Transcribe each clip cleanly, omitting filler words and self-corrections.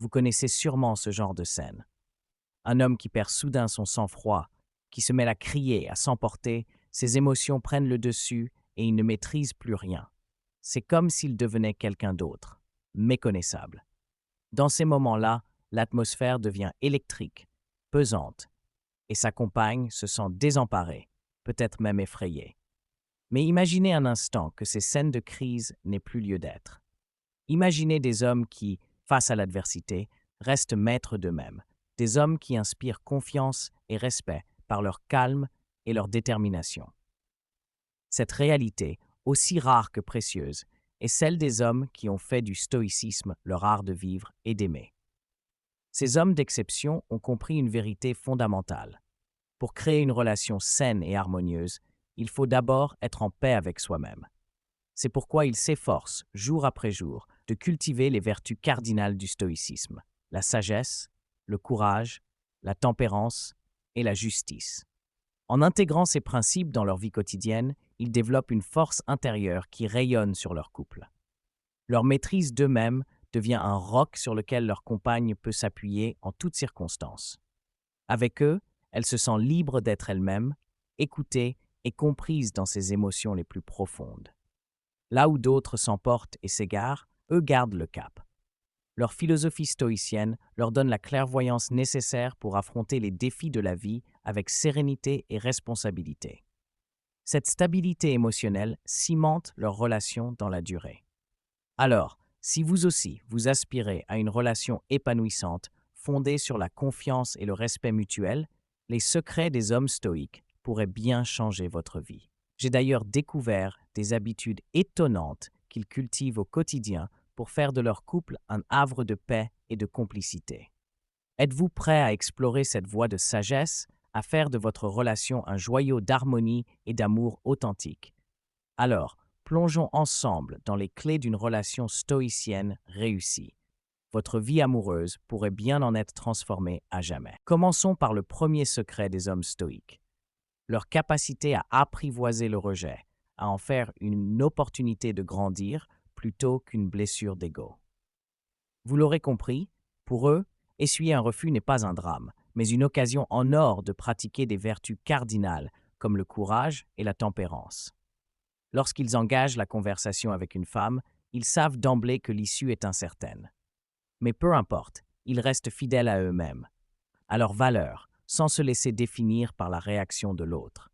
Vous connaissez sûrement ce genre de scène. Un homme qui perd soudain son sang-froid, qui se met à crier, à s'emporter, ses émotions prennent le dessus et il ne maîtrise plus rien. C'est comme s'il devenait quelqu'un d'autre, méconnaissable. Dans ces moments-là, l'atmosphère devient électrique, pesante, et sa compagne se sent désemparée, peut-être même effrayée. Mais imaginez un instant que ces scènes de crise n'aient plus lieu d'être. Imaginez des hommes qui, face à l'adversité, restent maîtres d'eux-mêmes, des hommes qui inspirent confiance et respect par leur calme et leur détermination. Cette réalité, aussi rare que précieuse, est celle des hommes qui ont fait du stoïcisme leur art de vivre et d'aimer. Ces hommes d'exception ont compris une vérité fondamentale. Pour créer une relation saine et harmonieuse, il faut d'abord être en paix avec soi-même. C'est pourquoi ils s'efforcent, jour après jour, de cultiver les vertus cardinales du stoïcisme, la sagesse, le courage, la tempérance et la justice. En intégrant ces principes dans leur vie quotidienne, ils développent une force intérieure qui rayonne sur leur couple. Leur maîtrise d'eux-mêmes devient un roc sur lequel leur compagne peut s'appuyer en toutes circonstances. Avec eux, elle se sent libre d'être elle-même, écoutée et comprise dans ses émotions les plus profondes. Là où d'autres s'emportent et s'égarent, eux gardent le cap. Leur philosophie stoïcienne leur donne la clairvoyance nécessaire pour affronter les défis de la vie avec sérénité et responsabilité. Cette stabilité émotionnelle cimente leur relation dans la durée. Alors, si vous aussi, vous aspirez à une relation épanouissante, fondée sur la confiance et le respect mutuel, les secrets des hommes stoïques pourraient bien changer votre vie. J'ai d'ailleurs découvert des habitudes étonnantes qu'ils cultivent au quotidien pour faire de leur couple un havre de paix et de complicité. Êtes-vous prêt à explorer cette voie de sagesse, à faire de votre relation un joyau d'harmonie et d'amour authentique? Alors, plongeons ensemble dans les clés d'une relation stoïcienne réussie. Votre vie amoureuse pourrait bien en être transformée à jamais. Commençons par le premier secret des hommes stoïques: leur capacité à apprivoiser le rejet, à en faire une opportunité de grandir plutôt qu'une blessure d'ego. Vous l'aurez compris, pour eux, essuyer un refus n'est pas un drame, mais une occasion en or de pratiquer des vertus cardinales comme le courage et la tempérance. Lorsqu'ils engagent la conversation avec une femme, ils savent d'emblée que l'issue est incertaine. Mais peu importe, ils restent fidèles à eux-mêmes, à leurs valeurs, sans se laisser définir par la réaction de l'autre.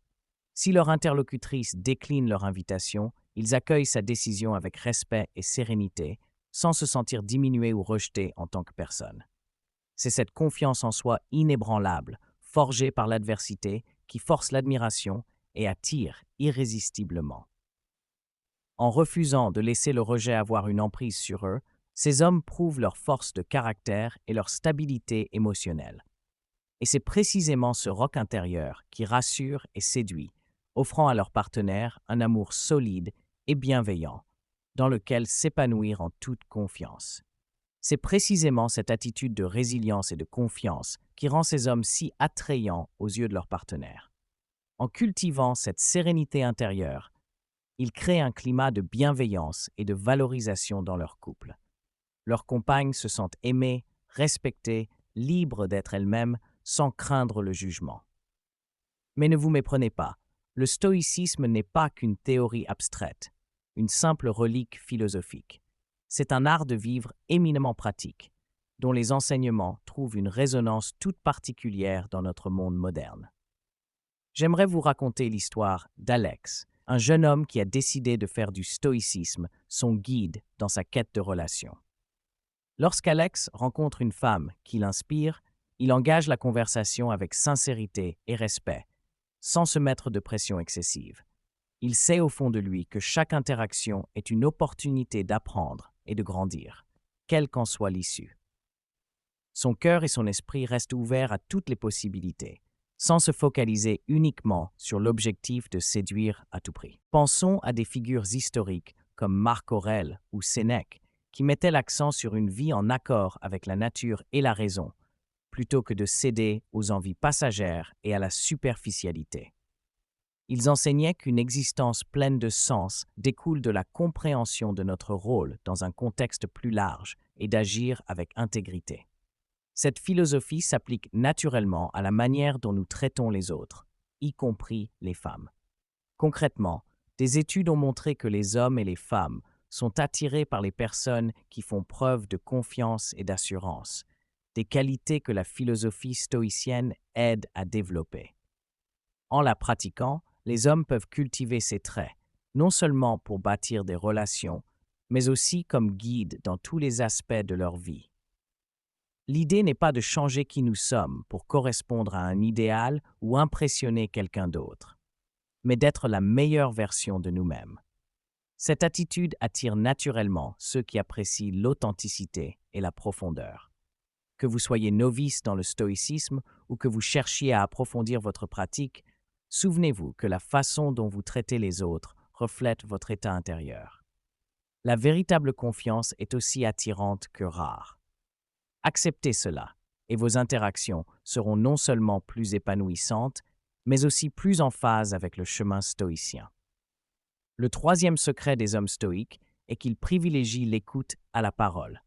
Si leur interlocutrice décline leur invitation, ils accueillent sa décision avec respect et sérénité, sans se sentir diminués ou rejetés en tant que personne. C'est cette confiance en soi inébranlable, forgée par l'adversité, qui force l'admiration et attire irrésistiblement. En refusant de laisser le rejet avoir une emprise sur eux, ces hommes prouvent leur force de caractère et leur stabilité émotionnelle. Et c'est précisément ce roc intérieur qui rassure et séduit, offrant à leur partenaire un amour solide et bienveillant, dans lequel s'épanouir en toute confiance. C'est précisément cette attitude de résilience et de confiance qui rend ces hommes si attrayants aux yeux de leur partenaire. En cultivant cette sérénité intérieure, ils créent un climat de bienveillance et de valorisation dans leur couple. Leurs compagnes se sentent aimées, respectées, libres d'être elles-mêmes, sans craindre le jugement. Mais ne vous méprenez pas, le stoïcisme n'est pas qu'une théorie abstraite, une simple relique philosophique. C'est un art de vivre éminemment pratique, dont les enseignements trouvent une résonance toute particulière dans notre monde moderne. J'aimerais vous raconter l'histoire d'Alex, un jeune homme qui a décidé de faire du stoïcisme son guide dans sa quête de relation. Lorsqu'Alex rencontre une femme qui l'inspire, il engage la conversation avec sincérité et respect, sans se mettre de pression excessive. Il sait au fond de lui que chaque interaction est une opportunité d'apprendre et de grandir, quelle qu'en soit l'issue. Son cœur et son esprit restent ouverts à toutes les possibilités, sans se focaliser uniquement sur l'objectif de séduire à tout prix. Pensons à des figures historiques comme Marc Aurèle ou Sénèque, qui mettaient l'accent sur une vie en accord avec la nature et la raison, plutôt que de céder aux envies passagères et à la superficialité. Ils enseignaient qu'une existence pleine de sens découle de la compréhension de notre rôle dans un contexte plus large et d'agir avec intégrité. Cette philosophie s'applique naturellement à la manière dont nous traitons les autres, y compris les femmes. Concrètement, des études ont montré que les hommes et les femmes sont attirés par les personnes qui font preuve de confiance et d'assurance, des qualités que la philosophie stoïcienne aide à développer. En la pratiquant, les hommes peuvent cultiver ces traits, non seulement pour bâtir des relations, mais aussi comme guide dans tous les aspects de leur vie. L'idée n'est pas de changer qui nous sommes pour correspondre à un idéal ou impressionner quelqu'un d'autre, mais d'être la meilleure version de nous-mêmes. Cette attitude attire naturellement ceux qui apprécient l'authenticité et la profondeur. Que vous soyez novice dans le stoïcisme ou que vous cherchiez à approfondir votre pratique, souvenez-vous que la façon dont vous traitez les autres reflète votre état intérieur. La véritable confiance est aussi attirante que rare. Acceptez cela, et vos interactions seront non seulement plus épanouissantes, mais aussi plus en phase avec le chemin stoïcien. Le troisième secret des hommes stoïques est qu'ils privilégient l'écoute à la parole.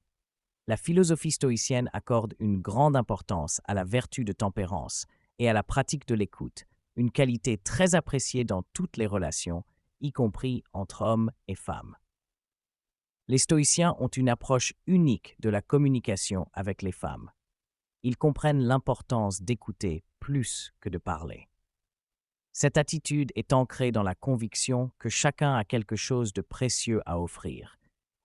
La philosophie stoïcienne accorde une grande importance à la vertu de tempérance et à la pratique de l'écoute, une qualité très appréciée dans toutes les relations, y compris entre hommes et femmes. Les stoïciens ont une approche unique de la communication avec les femmes. Ils comprennent l'importance d'écouter plus que de parler. Cette attitude est ancrée dans la conviction que chacun a quelque chose de précieux à offrir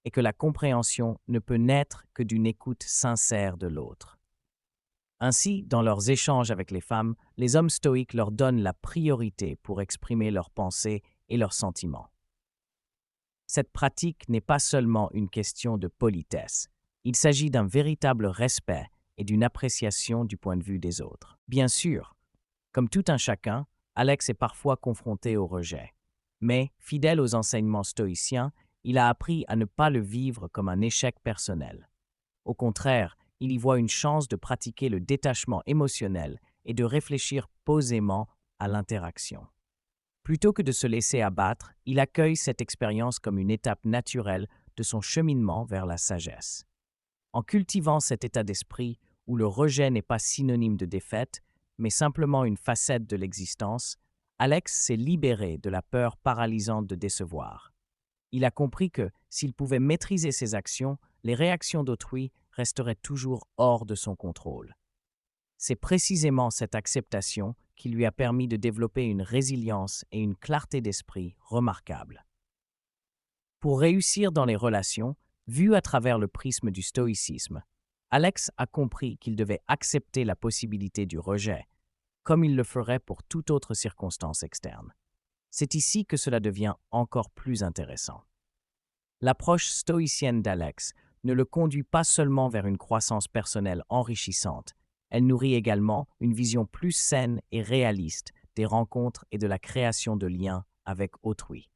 et que la compréhension ne peut naître que d'une écoute sincère de l'autre. Ainsi, dans leurs échanges avec les femmes, les hommes stoïques leur donnent la priorité pour exprimer leurs pensées et leurs sentiments. Cette pratique n'est pas seulement une question de politesse, il s'agit d'un véritable respect et d'une appréciation du point de vue des autres. Bien sûr, comme tout un chacun, Alex est parfois confronté au rejet. Mais, fidèle aux enseignements stoïciens, il a appris à ne pas le vivre comme un échec personnel. Au contraire, il y voit une chance de pratiquer le détachement émotionnel et de réfléchir posément à l'interaction. Plutôt que de se laisser abattre, il accueille cette expérience comme une étape naturelle de son cheminement vers la sagesse. En cultivant cet état d'esprit où le rejet n'est pas synonyme de défaite, mais simplement une facette de l'existence, Alex s'est libéré de la peur paralysante de décevoir. Il a compris que, s'il pouvait maîtriser ses actions, les réactions d'autrui resteraient toujours hors de son contrôle. C'est précisément cette acceptation qui lui a permis de développer une résilience et une clarté d'esprit remarquables. Pour réussir dans les relations, vues à travers le prisme du stoïcisme, Alex a compris qu'il devait accepter la possibilité du rejet, comme il le ferait pour toute autre circonstance externe. C'est ici que cela devient encore plus intéressant. L'approche stoïcienne d'Alex ne le conduit pas seulement vers une croissance personnelle enrichissante, elle nourrit également une vision plus saine et réaliste des rencontres et de la création de liens avec autrui.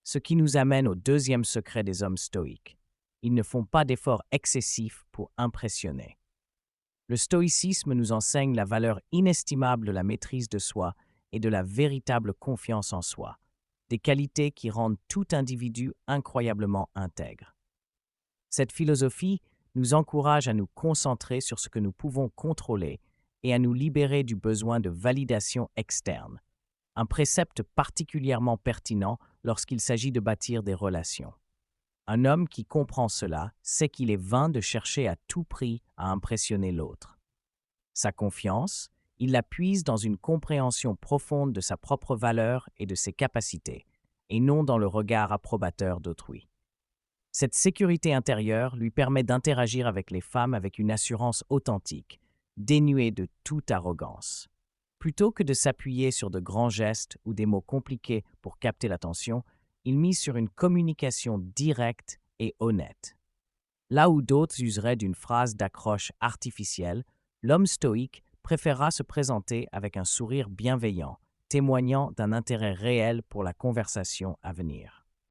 Ce qui nous amène au deuxième secret des hommes stoïques. Ils ne font pas d'efforts excessifs pour impressionner. Le stoïcisme nous enseigne la valeur inestimable de la maîtrise de soi et de la véritable confiance en soi, des qualités qui rendent tout individu incroyablement intègre. Cette philosophie nous encourage à nous concentrer sur ce que nous pouvons contrôler et à nous libérer du besoin de validation externe, un précepte particulièrement pertinent lorsqu'il s'agit de bâtir des relations. Un homme qui comprend cela sait qu'il est vain de chercher à tout prix à impressionner l'autre. Sa confiance, il la puise dans une compréhension profonde de sa propre valeur et de ses capacités, et non dans le regard approbateur d'autrui. Cette sécurité intérieure lui permet d'interagir avec les femmes avec une assurance authentique, dénuée de toute arrogance. Plutôt que de s'appuyer sur de grands gestes ou des mots compliqués pour capter l'attention, il mise sur une communication directe et honnête. Là où d'autres useraient d'une phrase d'accroche artificielle, l'homme stoïque préférera se présenter avec un sourire bienveillant, témoignant d'un intérêt réel pour la conversation à venir.